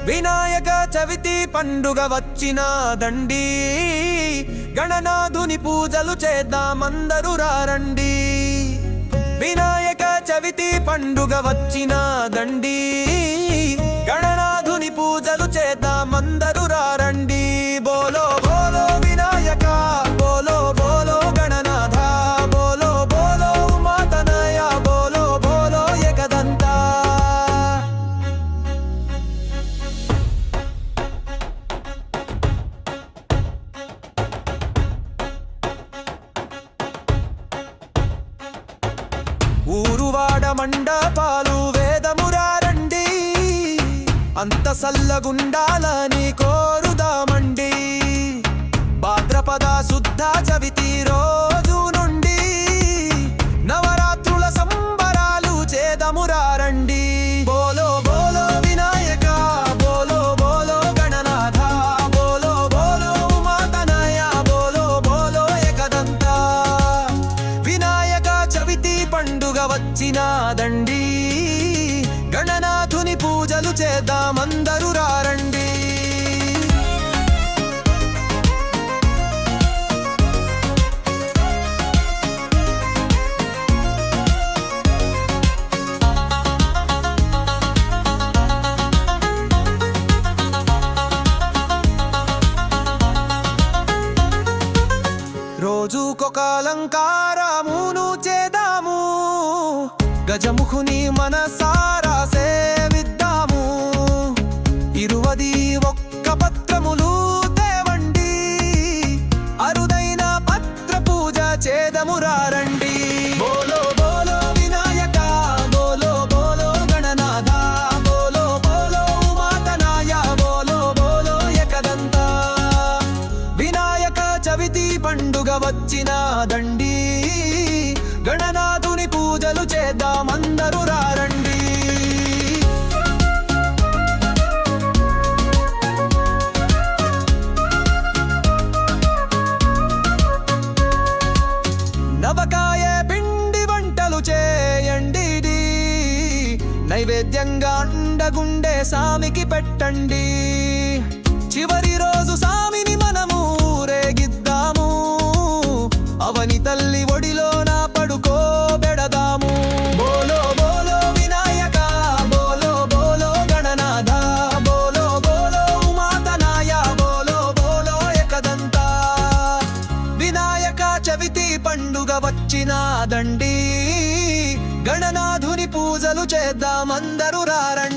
వినాయక చవితి పండుగ వచ్చినాదండి, గణనాథుని పూజలు చేద్దామందరూ రారండి. వినాయక చవితి పండుగ వచ్చినాదండి, గణనాథుని పూజలు చేద్దామందరూ రారండి. బోలో బోలో వినాయక, బోలో బోలో గణనాథ, బోలో బోలో ఉమాతనయ, బోలో బోలో ఏకదంత. ఊరువాడ మండపాలు వేదమురారండి, అంత సల్లగుండాలని కోరుదామండి. భాద్రపద శుద్ధ చవితి రోజు నుండి నవరాత్రుల సంబరాలు చేదమురారండి. బోలో బోలో వినాయక, బోలో బోలో గణనాథ, బోలో బోలో ఉమాతనయ, బోలో బోలో ఏకదంత. వినాయక చవితి పండుగ వచ్చినాదండి, గణనాథుని పూజలు చేద్దామందరూ రారండి. రోజుకొక అలంకారమును చేద్దాము, గజముఖుని మనసారా సేవిద్దాము. 21 పత్రములు తేవండి, అరుదైన పత్ర పూజ చేదమురారండి. బోలో బోలో వినాయక, బోలో బోలో గణనాథ, బోలో బోలో ఉమాతనయ, బోలో బోలో ఏకదంత. వినాయక చవితి పండుగ వచ్చినాదండి, గణనాథుని పూజలు చేద్దామందరూ రారండి. నవకాయ పిండి వంటలు చేయండి, నైవేద్యంగా అండగుండే సామికి పెట్టండి. చివరి రోజు సామిని మనము ఊరేగిద్దాము, అవని తల్లి ఒడిలోన పడుకోబెడదాము. బోలో బోలో వినాయక, బోలో బోలో గణనాథ, బోలో బోలో ఉమాతనయ, బోలో బోలో ఏకదంత. వినాయక చవితి పండుగ వచ్చినాదండి, గణనాథుని పూజలు చేద్దామందరూ రారండి.